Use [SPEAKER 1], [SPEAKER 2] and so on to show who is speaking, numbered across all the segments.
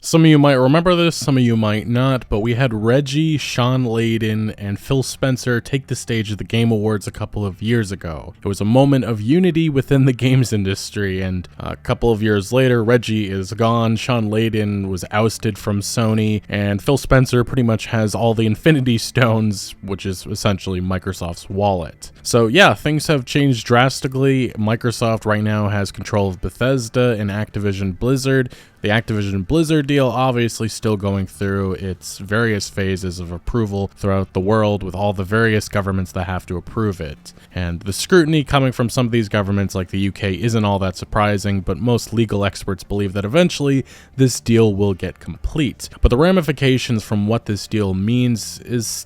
[SPEAKER 1] Some of you might remember this, some of you might not, but we had Reggie, Sean Layden, and Phil Spencer take the stage at the Game Awards a couple of years ago. It was a moment of unity within the games industry, and a couple of years later, Reggie is gone, Sean Layden was ousted from Sony, and Phil Spencer pretty much has all the Infinity Stones, which is essentially Microsoft's wallet. So yeah, things have changed drastically. Microsoft right now has control of Bethesda and Activision Blizzard. The Activision Blizzard deal obviously still going through its various phases of approval throughout the world with all the various governments that have to approve it. And the scrutiny coming from some of these governments like the UK isn't all that surprising, but most legal experts believe that eventually this deal will get complete. But the ramifications from what this deal means is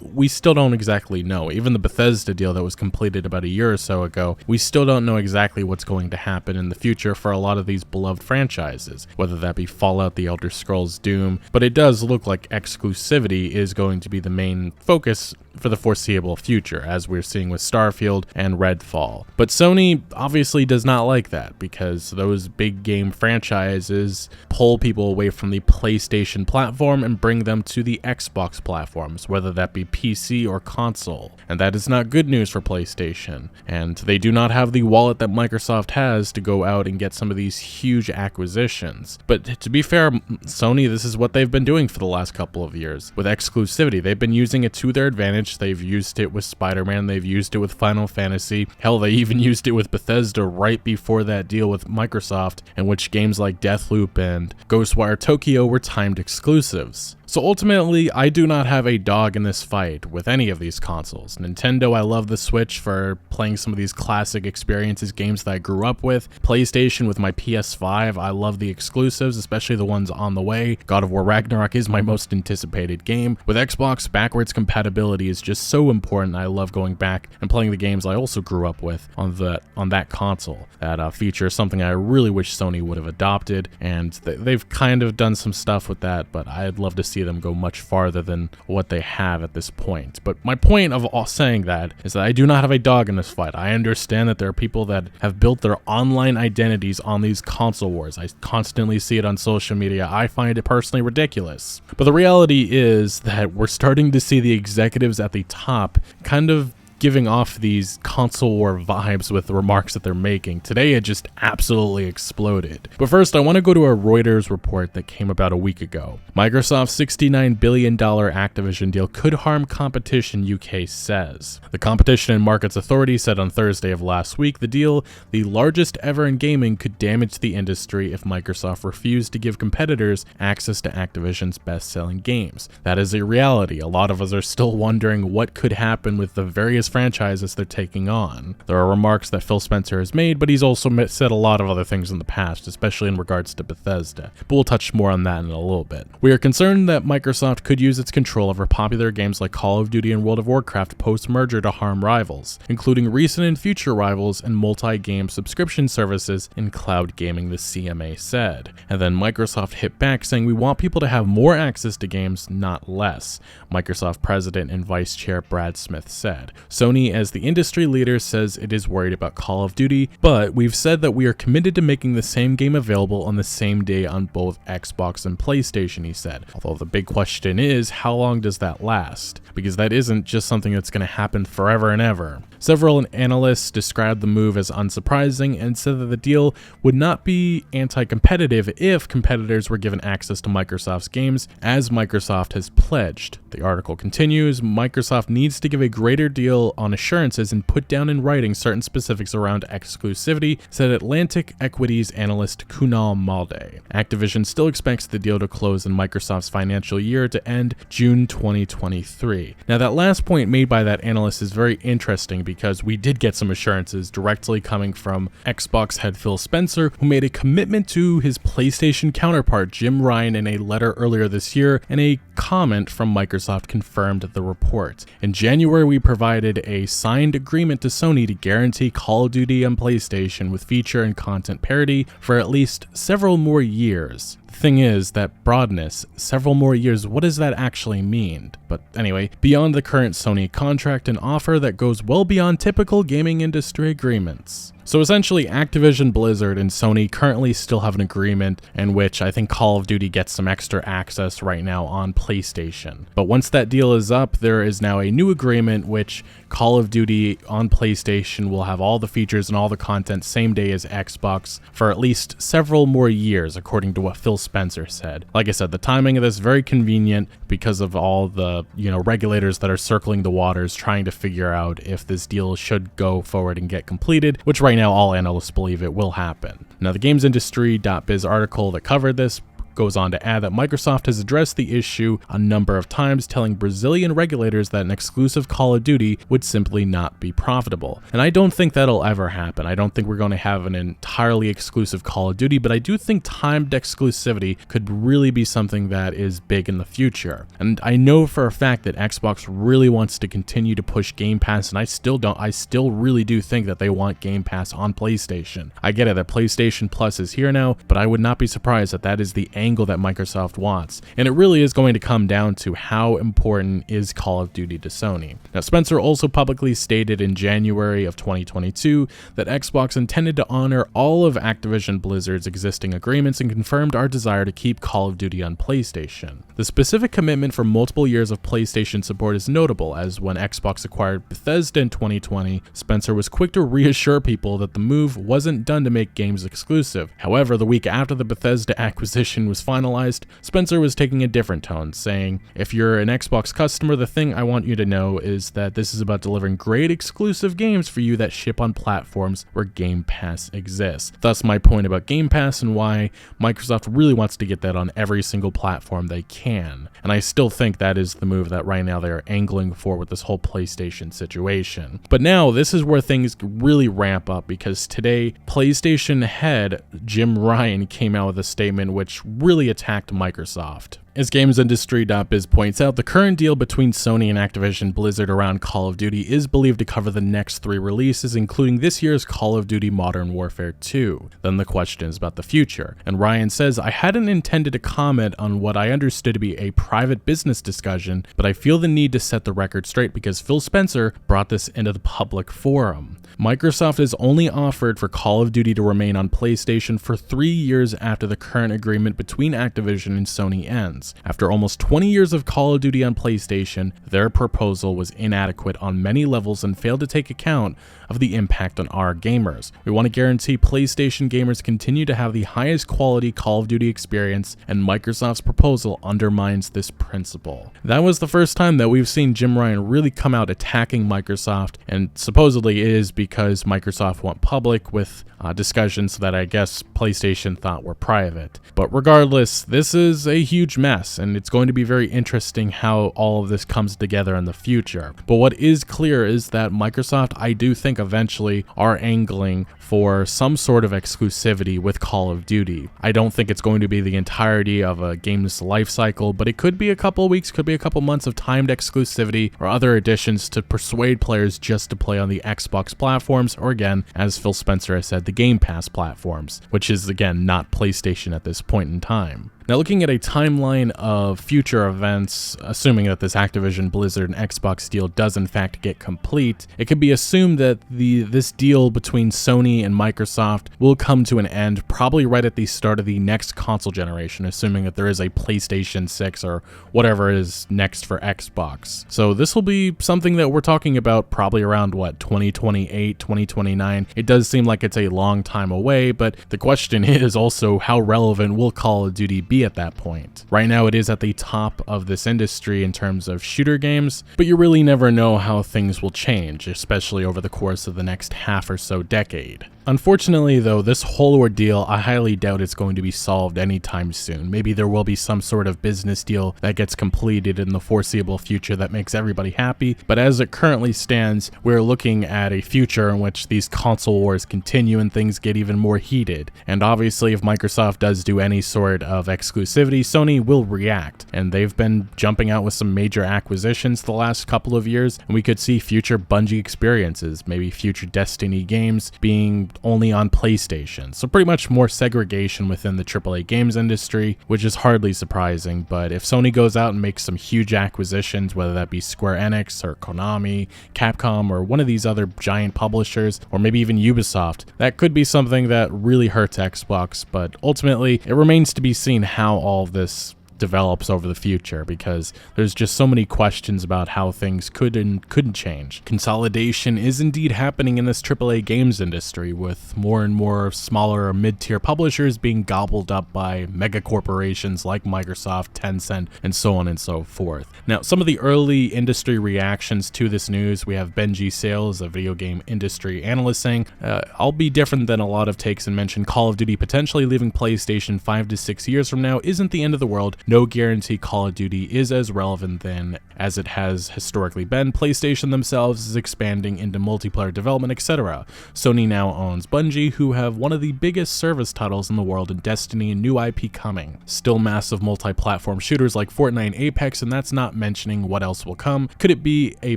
[SPEAKER 1] we still don't exactly know. Even the Bethesda deal that was completed about a year or so ago, we still don't know exactly what's going to happen in the future for a lot of these beloved franchises, whether that be Fallout, The Elder Scrolls, Doom, but it does look like exclusivity is going to be the main focus for the foreseeable future, as we're seeing with Starfield and Redfall. But Sony obviously does not like that, because those big game franchises pull people away from the PlayStation platform and bring them to the Xbox platforms, whether that be PC or console. And that is not good news for PlayStation. And they do not have the wallet that Microsoft has to go out and get some of these huge acquisitions. But to be fair, Sony, this is what they've been doing for the last couple of years. With exclusivity, they've been using it to their advantage. They've used it with Spider-Man, they've used it with Final Fantasy, hell, they even used it with Bethesda right before that deal with Microsoft, in which games like Deathloop and Ghostwire Tokyo were timed exclusives. So ultimately, I do not have a dog in this fight with any of these consoles. Nintendo, I love the Switch for playing some of these classic experiences, games that I grew up with. PlayStation with my PS5, I love the exclusives, especially the ones on the way. God of War Ragnarok is my most anticipated game. With Xbox, backwards compatibility is just so important. I love going back and playing the games I also grew up with on that console. That feature is something I really wish Sony would have adopted, and they've kind of done some stuff with that, but I'd love to see them go much farther than what they have at this point. But my point of all saying that is that I do not have a dog in this fight. I understand that there are people that have built their online identities on these console wars. I constantly see it on social media. I find it personally ridiculous. But the reality is that we're starting to see the executives at the top kind of giving off these console war vibes with the remarks that they're making. Today it just absolutely exploded. But first, I want to go to a Reuters report that came about a week ago. Microsoft's $69 billion Activision deal could harm competition, UK says. The Competition and Markets Authority said on Thursday of last week the deal, the largest ever in gaming, could damage the industry if Microsoft refused to give competitors access to Activision's best-selling games. That is a reality. A lot of us are still wondering what could happen with the various franchises they're taking on. There are remarks that Phil Spencer has made, but he's also said a lot of other things in the past, especially in regards to Bethesda. But we'll touch more on that in a little bit. We are concerned that Microsoft could use its control over popular games like Call of Duty and World of Warcraft post-merger to harm rivals, including recent and future rivals and multi-game subscription services in cloud gaming, the CMA said. And then Microsoft hit back saying, "We want people to have more access to games, not less," Microsoft President and Vice Chair Brad Smith said. Sony, as the industry leader, says it is worried about Call of Duty, but we've said that we are committed to making the same game available on the same day on both Xbox and PlayStation, he said. Although the big question is, how long does that last? Because that isn't just something that's going to happen forever and ever. Several analysts described the move as unsurprising and said that the deal would not be anti-competitive if competitors were given access to Microsoft's games, as Microsoft has pledged. The article continues, Microsoft needs to give a greater deal on assurances and put down in writing certain specifics around exclusivity, said Atlantic Equities analyst Kunal Malde. Activision still expects the deal to close in Microsoft's financial year to end June 2023. Now, that last point made by that analyst is very interesting because we did get some assurances directly coming from Xbox head Phil Spencer, who made a commitment to his PlayStation counterpart Jim Ryan in a letter earlier this year, and a comment from Microsoft confirmed the report. In January, we provided a signed agreement to Sony to guarantee Call of Duty on PlayStation with feature and content parity for at least several more years. thing is that broadness, several more years, what does that actually mean? But anyway, beyond the current Sony contract, an offer that goes well beyond typical gaming industry agreements. So essentially, Activision, Blizzard, and Sony currently still have an agreement in which I think Call of Duty gets some extra access right now on PlayStation. But once that deal is up, there is now a new agreement which Call of Duty on PlayStation will have all the features and all the content same day as Xbox for at least several more years, according to what Phil Spencer said. Like I said, the timing of this is very convenient because of all the, regulators that are circling the waters trying to figure out if this deal should go forward and get completed, which right now all analysts believe it will happen. Now, the gamesindustry.biz article that covered this goes on to add that Microsoft has addressed the issue a number of times, telling Brazilian regulators that an exclusive Call of Duty would simply not be profitable. And I don't think that'll ever happen. I don't think we're going to have an entirely exclusive Call of Duty, but I do think timed exclusivity could really be something that is big in the future. And I know for a fact that Xbox really wants to continue to push Game Pass, and I still really do think that they want Game Pass on PlayStation. I get it that PlayStation Plus is here now, but I would not be surprised that that is the angle that Microsoft wants, and it really is going to come down to how important is Call of Duty to Sony. Now, Spencer also publicly stated in January of 2022 that Xbox intended to honor all of Activision Blizzard's existing agreements and confirmed our desire to keep Call of Duty on PlayStation. The specific commitment for multiple years of PlayStation support is notable, as when Xbox acquired Bethesda in 2020, Spencer was quick to reassure people that the move wasn't done to make games exclusive. However, the week after the Bethesda acquisition was finalized, Spencer was taking a different tone, saying, "If you're an Xbox customer, the thing I want you to know is that this is about delivering great exclusive games for you that ship on platforms where Game Pass exists." Thus my point about Game Pass and why Microsoft really wants to get that on every single platform they can. And I still think that is the move that right now they're angling for with this whole PlayStation situation. But now this is where things really ramp up, because today PlayStation head Jim Ryan came out with a statement which really attacked Microsoft. As GamesIndustry.biz points out, the current deal between Sony and Activision Blizzard around Call of Duty is believed to cover the next 3 releases, including this year's Call of Duty Modern Warfare 2. Then the question is about the future, and Ryan says, "I hadn't intended to comment on what I understood to be a private business discussion, but I feel the need to set the record straight because Phil Spencer brought this into the public forum. Microsoft has only offered for Call of Duty to remain on PlayStation for 3 years after the current agreement between Activision and Sony ends. After almost 20 years of Call of Duty on PlayStation, their proposal was inadequate on many levels and failed to take account of the impact on our gamers. We want to guarantee PlayStation gamers continue to have the highest quality Call of Duty experience, and Microsoft's proposal undermines this principle." That was the first time that we've seen Jim Ryan really come out attacking Microsoft, and supposedly it is because Microsoft went public with discussions that I guess PlayStation thought were private. But regardless, this is a huge mess, and it's going to be very interesting how all of this comes together in the future. But what is clear is that Microsoft, I do think, eventually are angling for some sort of exclusivity with Call of Duty. I don't think it's going to be the entirety of a game's life cycle, but it could be a couple weeks, could be a couple months of timed exclusivity or other additions to persuade players just to play on the Xbox platforms, or again, as Phil Spencer has said, the Game Pass platforms, which is again not PlayStation at this point in time. Now, looking at a timeline of future events, assuming that this Activision, Blizzard, and Xbox deal does in fact get complete, it could be assumed that this deal between Sony and Microsoft will come to an end probably right at the start of the next console generation, assuming that there is a PlayStation 6 or whatever is next for Xbox. So this will be something that we're talking about probably around, 2028, 2029. It does seem like it's a long time away, but the question is also how relevant will Call of Duty be at that point. Right now it is at the top of this industry in terms of shooter games, but you really never know how things will change, especially over the course of the next half or so decade. Unfortunately though, this whole ordeal, I highly doubt it's going to be solved anytime soon. Maybe there will be some sort of business deal that gets completed in the foreseeable future that makes everybody happy, but as it currently stands, we're looking at a future in which these console wars continue and things get even more heated. And obviously if Microsoft does do any sort of exclusivity, Sony will react, and they've been jumping out with some major acquisitions the last couple of years, and we could see future Bungie experiences, maybe future Destiny games being only on PlayStation. So pretty much more segregation within the AAA games industry, which is hardly surprising. But if Sony goes out and makes some huge acquisitions, whether that be Square Enix or Konami, Capcom, or one of these other giant publishers, or maybe even Ubisoft, that could be something that really hurts Xbox. But ultimately, it remains to be seen how all of this develops over the future, because there's just so many questions about how things could and couldn't change. Consolidation is indeed happening in this AAA games industry, with more and more smaller or mid-tier publishers being gobbled up by mega corporations like Microsoft, Tencent, and so on and so forth. Now, some of the early industry reactions to this news, we have Benji Sales, a video game industry analyst, saying, I'll be different than a lot of takes and mention Call of Duty potentially leaving PlayStation 5 to 6 years from now isn't the end of the world. No guarantee Call of Duty is as relevant then as it has historically been. PlayStation themselves is expanding into multiplayer development, etc. Sony now owns Bungie, who have one of the biggest service titles in the world in Destiny and new IP coming. Still massive multi-platform shooters like Fortnite and Apex, and that's not mentioning what else will come. Could it be a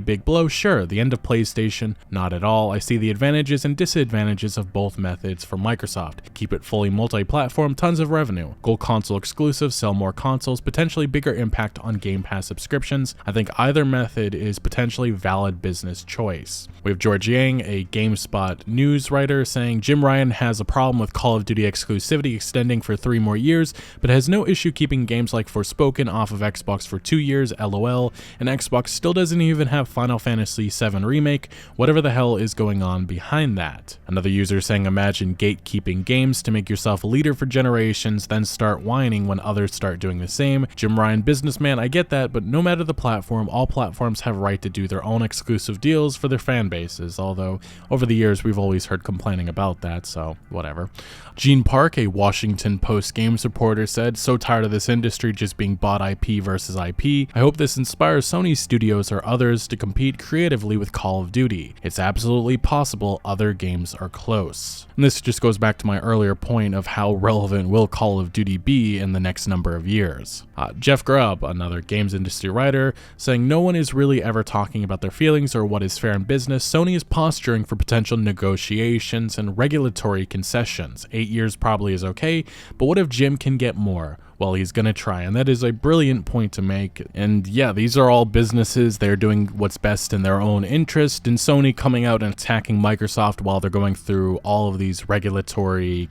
[SPEAKER 1] big blow? Sure. The end of PlayStation? Not at all. I see the advantages and disadvantages of both methods for Microsoft. Keep it fully multi-platform, tons of revenue. Go console exclusive, sell more consoles, potentially bigger impact on Game Pass subscriptions. I think either method is potentially valid business choice. We have George Yang, a GameSpot news writer, saying Jim Ryan has a problem with Call of Duty exclusivity extending for 3 more years, but has no issue keeping games like Forspoken off of Xbox for 2 years, LOL, and Xbox still doesn't even have Final Fantasy VII Remake, whatever the hell is going on behind that. Another user saying imagine gatekeeping games to make yourself a leader for generations, then start whining when others start doing the same. Jim Ryan, businessman, I get that, but no matter the platform, all platforms have a right to do their own exclusive deals for their fan bases, although over the years we've always heard complaining about that, so whatever. Gene Park, a Washington Post games reporter, said, so tired of this industry just being bought IP versus IP. I hope this inspires Sony studios or others to compete creatively with Call of Duty. It's absolutely possible other games are close. And this just goes back to my earlier point of how relevant will Call of Duty be in the next number of years. Jeff Grubb, another games industry writer, saying no one is really ever talking about their feelings or what is fair in business. Sony is posturing for potential negotiations and regulatory concessions. 8 years probably is okay, but what if Jim can get more? Well, he's gonna try, and that is a brilliant point to make. And yeah, these are all businesses. They're doing what's best in their own interest, and Sony coming out and attacking Microsoft while they're going through all of these regulatory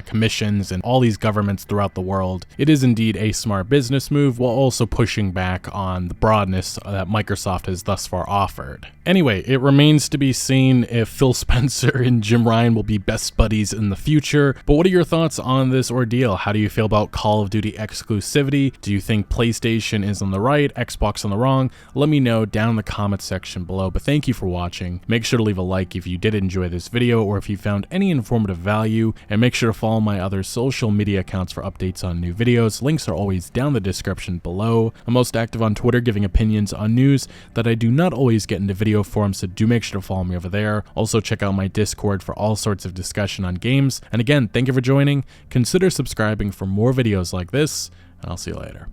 [SPEAKER 1] commissions and all these governments throughout the world. It is indeed a smart business move, while also pushing back on the broadness that Microsoft has thus far offered. Anyway, it remains to be seen if Phil Spencer and Jim Ryan will be best buddies in the future. But what are your thoughts on this ordeal? How do you feel about Call of Duty exclusivity? Do you think PlayStation is on the right, Xbox on the wrong? Let me know down in the comments section below. But thank you for watching. Make sure to leave a like if you did enjoy this video or if you found any informative value, and make sure to follow my other social media accounts for updates on new videos. Links are always down in the description below. I'm most active on Twitter, giving opinions on news that I do not always get into video form, so do make sure to follow me over there. Also check out my Discord for all sorts of discussion on games. And again, thank you for joining. Consider subscribing for more videos like this, and I'll see you later.